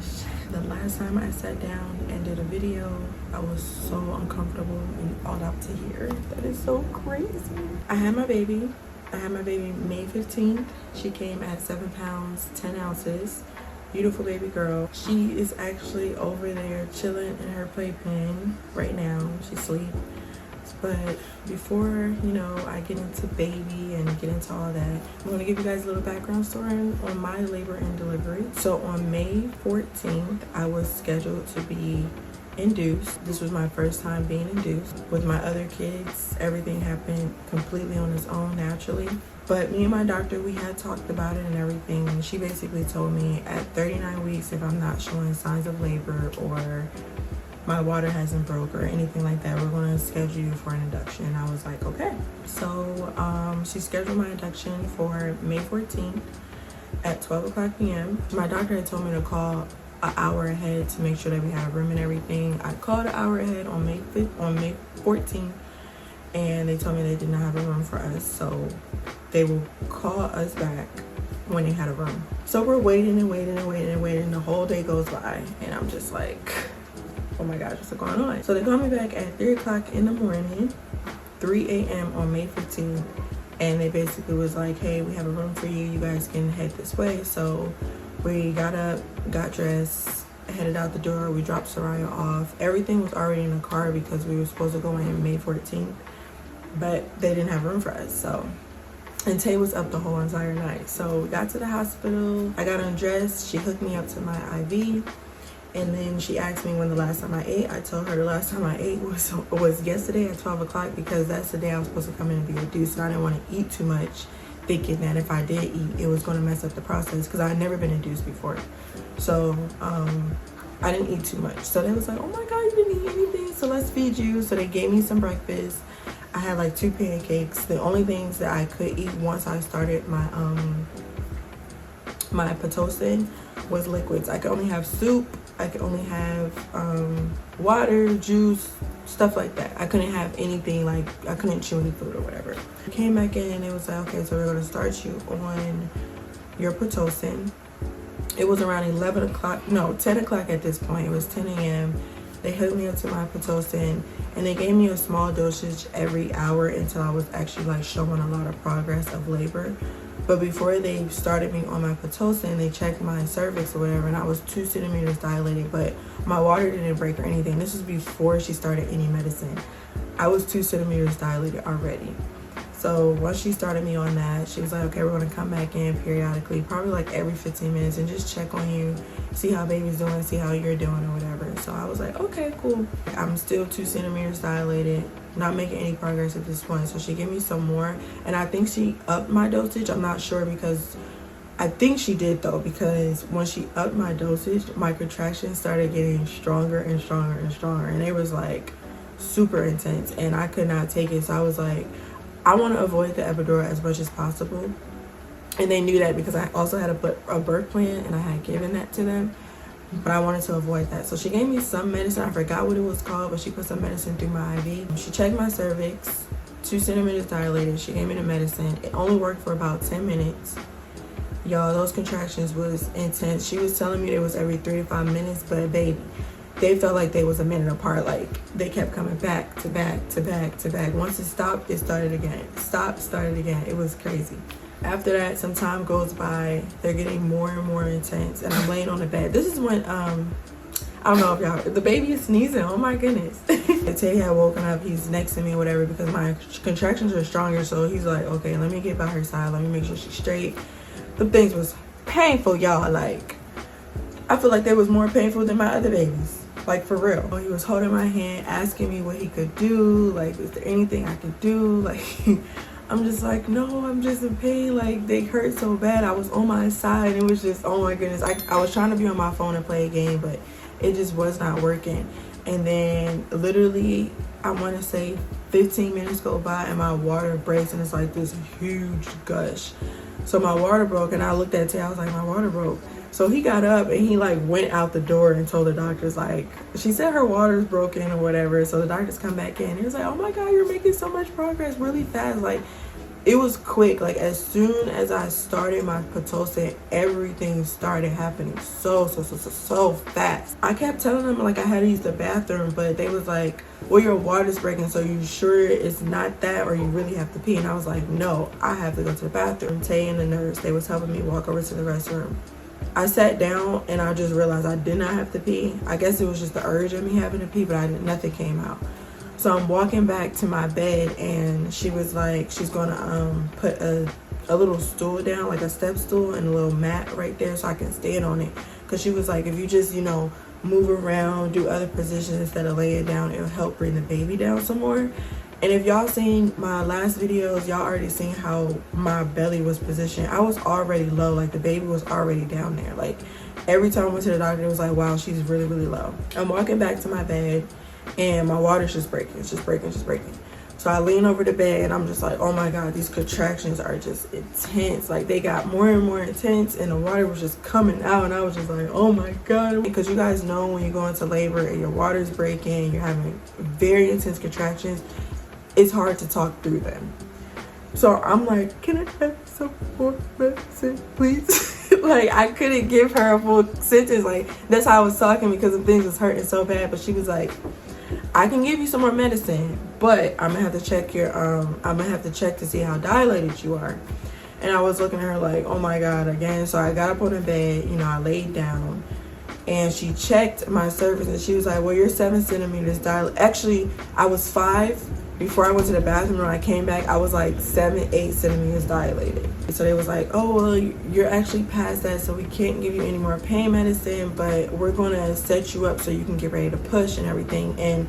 gosh, the last time I sat down and did a video, I was so uncomfortable and all out to here. That is so crazy. I had my baby May 15th. She came at 7 pounds, 10 ounces. Beautiful baby girl. She is actually over there chilling in her playpen right now. She's asleep. But before, I get into baby and get into all that, I'm going to give you guys a little background story on my labor and delivery. So on May 14th, I was scheduled to be induced. This was my first time being induced. With my other kids, everything happened completely on its own, naturally. But me and my doctor, we had talked about it and everything. And she basically told me at 39 weeks, if I'm not showing signs of labor or my water hasn't broke or anything like that, we're going to schedule you for an induction. I was like, okay. So she scheduled my induction for May 14th at 12 o'clock p.m. My doctor had told me to call an hour ahead to make sure that we had a room and everything. I called an hour ahead on May 14th, and they told me they did not have a room for us, so they will call us back when they had a room. So we're waiting and waiting and waiting and waiting. The whole day goes by, and I'm just like, oh my gosh, what's going on? So they called me back at 3 o'clock in the morning, 3 a.m. on May 15th, and they basically was like, hey, we have a room for you. You guys can head this way. So we got up, got dressed, headed out the door. We dropped Soraya off. Everything was already in the car because we were supposed to go in May 14th, but they didn't have room for us. So, and Tay was up the whole entire night. So we got to the hospital. I got undressed. She hooked me up to my IV. And then she asked me when the last time I ate. I told her the last time I ate was yesterday at 12 o'clock because that's the day I was supposed to come in and be induced. So I didn't want to eat too much, thinking that if I did eat, it was going to mess up the process because I had never been induced before. So I didn't eat too much. So they was like, oh my God, you didn't eat anything, so let's feed you. So they gave me some breakfast. I had like 2 pancakes. The only things that I could eat once I started my my Pitocin was liquids. I could only have soup. I could only have water, juice, stuff like that. I couldn't have anything, like I couldn't chew any food or whatever. I came back in and it was like, okay, so we're gonna start you on your Pitocin. It was around 10 o'clock at this point. It was 10 a.m. They hooked me up to my Pitocin and they gave me a small dosage every hour until I was actually like showing a lot of progress of labor. But before they started me on my Pitocin, they checked my cervix or whatever, and I was 2 centimeters dilated, but my water didn't break or anything. This was before she started any medicine. I was 2 centimeters dilated already. So once she started me on that, she was like, okay, we're going to come back in periodically, probably like every 15 minutes, and just check on you, see how baby's doing, see how you're doing or whatever. So I was like, okay, cool. I'm still 2 centimeters dilated, not making any progress at this point. So she gave me some more, and I think she upped my dosage. I'm not sure, because I think she did though, because when she upped my dosage, my contractions started getting stronger and stronger and stronger, and it was like super intense, and I could not take it. So I was like, I want to avoid the epidural as much as possible. And they knew that because I also had a birth plan and I had given that to them, but I wanted to avoid that. So she gave me some medicine. I forgot what it was called, but she put some medicine through my IV. She checked my cervix, 2 centimeters dilated. She gave me the medicine. It only worked for about 10 minutes. Y'all, those contractions was intense. She was telling me it was every 3 to 5 minutes, but baby, they felt like they was a minute apart. Like they kept coming back to back to back to back. Once it stopped, it started again. Stopped, started again. It was crazy. After that, some time goes by. They're getting more and more intense, and I'm laying on the bed. This is when I don't know if y'all, the baby is sneezing. Oh my goodness. Tay had woken up. He's next to me or whatever because my contractions are stronger. So he's like, okay, let me get by her side. Let me make sure she's straight. The things was painful, y'all. Like, I feel like they was more painful than my other babies. Like, for real. He was holding my hand, asking me what he could do. Like, is there anything I could do? Like, I'm just like, no, I'm just in pain. Like, they hurt so bad. I was on my side. It was just, oh my goodness. I was trying to be on my phone and play a game, but it just was not working. And then literally, I want to say 15 minutes go by and my water breaks, and it's like this huge gush. So my water broke, and I looked at Tay. I was like, my water broke. So he got up and he like went out the door and told the doctors, like, she said her water's broken or whatever. So the doctors come back in. He was like, oh my God, you're making so much progress really fast. Like, it was quick. Like as soon as I started my Pitocin, everything started happening so fast. I kept telling them like I had to use the bathroom, but they was like, well, your water's breaking, so you sure it's not that, or you really have to pee? And I was like, no, I have to go to the bathroom. Tay and the nurse, they was helping me walk over to the restroom. I sat down and I just realized I did not have to pee. I guess it was just the urge of me having to pee, but nothing came out. So I'm walking back to my bed, and she was like, she's gonna put a little stool down, like a step stool, and a little mat right there so I can stand on it. Because she was like, if you just, you know, move around, do other positions instead of lay it down, it'll help bring the baby down some more. And if y'all seen my last videos, y'all already seen how my belly was positioned. I was already low, like the baby was already down there. Like every time I went to the doctor, it was like, wow, she's really low. I'm walking back to my bed, and my water's just breaking. It's just breaking. So I lean over the bed, and I'm just like, oh my God, these contractions are just intense. Like they got more and more intense, and the water was just coming out, and I was just like, oh my God. Because you guys know when you go into labor and your water's breaking, you're having very intense contractions, it's hard to talk through them. So I'm like, can I have some more medicine, please? Like I couldn't give her a full sentence. Like that's how I was talking, because the things was hurting so bad. But she was like, I can give you some more medicine, but I'm gonna have to check your I'm gonna have to check to see how dilated you are. And I was looking at her like, oh my God, again. So I got up on the bed, you know, I laid down, and she checked my cervix, and she was like, well, you're 7 centimeters dilated. Actually, I was 5 before I went to the bathroom. When I came back, I was like 7-8 centimeters dilated. So they was like, oh, well, you're actually past that, so we can't give you any more pain medicine, but we're gonna set you up so you can get ready to push and everything. And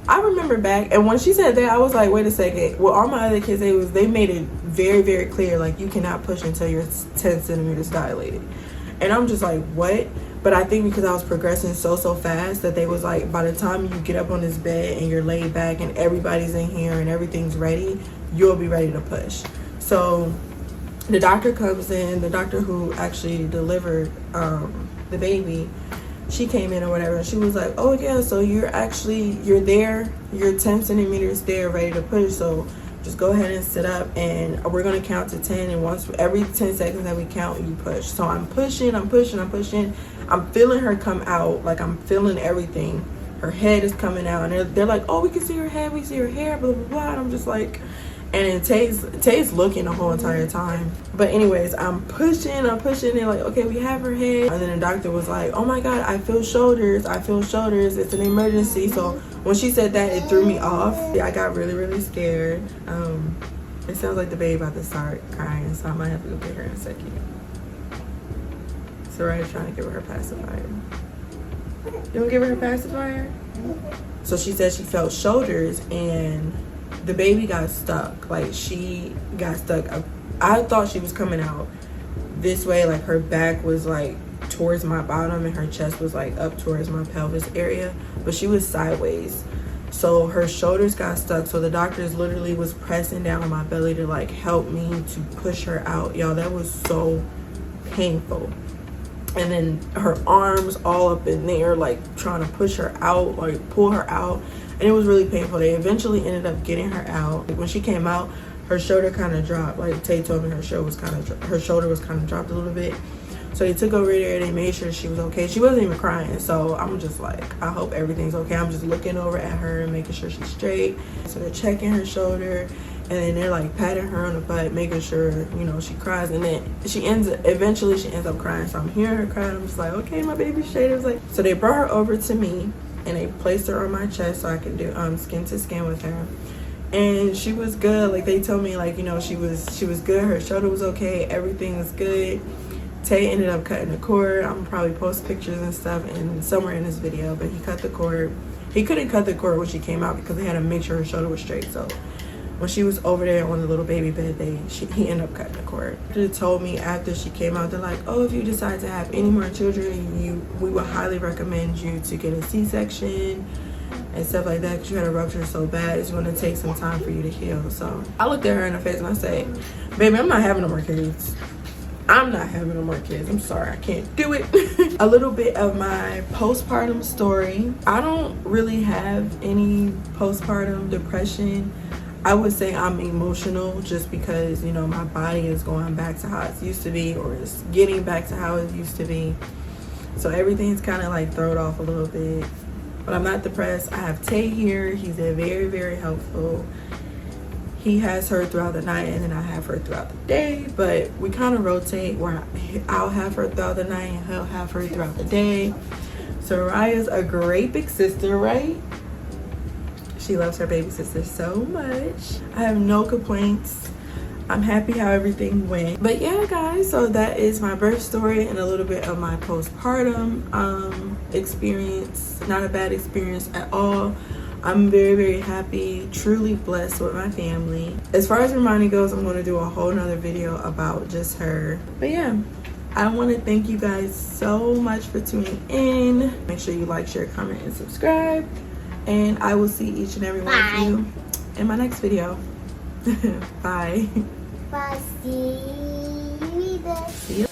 I remember back, and when she said that, I was like, wait a second. Well, all my other kids, they made it very clear, like you cannot push until you're 10 centimeters dilated. And I'm just like, what? But I think because I was progressing so fast that they was like, by the time you get up on this bed and you're laid back and everybody's in here and everything's ready, you'll be ready to push. So the doctor comes in, the doctor who actually delivered the baby, she came in or whatever, and she was like, oh yeah, so you're there, you're 10 centimeters there, ready to push, so just go ahead and sit up, and we're gonna count to 10, and once every 10 seconds that we count, you push. So I'm pushing, I'm feeling her come out, like I'm feeling everything. Her head is coming out, and they're like, oh, we can see her head, we see her hair, blah blah blah. And I'm just like, and Tay's looking the whole entire time. But anyways, I'm pushing, and like, okay, we have her head. And then the doctor was like, oh my God, I feel shoulders, it's an emergency. So when she said that, it threw me off. I got really scared. It sounds like the baby about to start crying, so I might have to go get her in a second. Soraya's trying to give her pacifier. You don't give her pacifier? So she said she felt shoulders, and the baby got stuck. Like she got stuck. I thought she was coming out this way, like her back was like towards my bottom and her chest was like up towards my pelvis area, but she was sideways. So her shoulders got stuck. So the doctors literally was pressing down on my belly to like help me to push her out. Y'all, that was so painful. And then her arms all up in there, like trying to push her out, like pull her out. And it was really painful. They eventually ended up getting her out. When she came out, her shoulder kind of dropped. Like Tay told me, her shoulder was kind of dropped a little bit. So they took over there, they made sure she was okay. She wasn't even crying. So I'm just like, I hope everything's okay. I'm just looking over at her and making sure she's straight. So they're checking her shoulder, and then they're like patting her on the butt, making sure, you know, she cries. And then eventually she ends up crying. So I'm hearing her cry, and I'm just like, okay, my baby's straight. I was like, so they brought her over to me, and they placed her on my chest so I could do skin to skin with her. And she was good. Like they told me, like, you know, she was good. Her shoulder was okay. Everything was good. Tay ended up cutting the cord. I'm probably post pictures and stuff and somewhere in this video, but he cut the cord. He couldn't cut the cord when she came out because they had to make sure her shoulder was straight. So when she was over there on the little baby bed, he ended up cutting the cord. They told me after she came out, they're like, oh, if you decide to have any more children, we would highly recommend you to get a C-section and stuff like that, because you had a rupture so bad, it's going to take some time for you to heal. So I looked at her in the face and I said, baby, I'm not having no more kids. I'm not having no more kids. I'm sorry, I can't do it. A little bit of my postpartum story. I don't really have any postpartum depression. I would say I'm emotional just because, you know, my body is going back to how it used to be, or it's getting back to how it used to be. So everything's kind of like thrown off a little bit. But I'm not depressed. I have Tay here. He's been very, very helpful. He has her throughout the night and then I have her throughout the day. But we kind of rotate where I'll have her throughout the night and he'll have her throughout the day. So Raya's a great big sister, right? She loves her baby sister so much. I have no complaints. I'm happy how everything went. But yeah, guys, so that is my birth story and a little bit of my postpartum experience. Not a bad experience at all. I'm very, very happy, truly blessed with my family. As far as Romani goes, I'm going to do a whole nother video about just her. But yeah, I want to thank you guys so much for tuning in. Make sure you like, share, comment, and subscribe. And I will see each and every one of you in my next video. Bye. Bye. See you later. See you.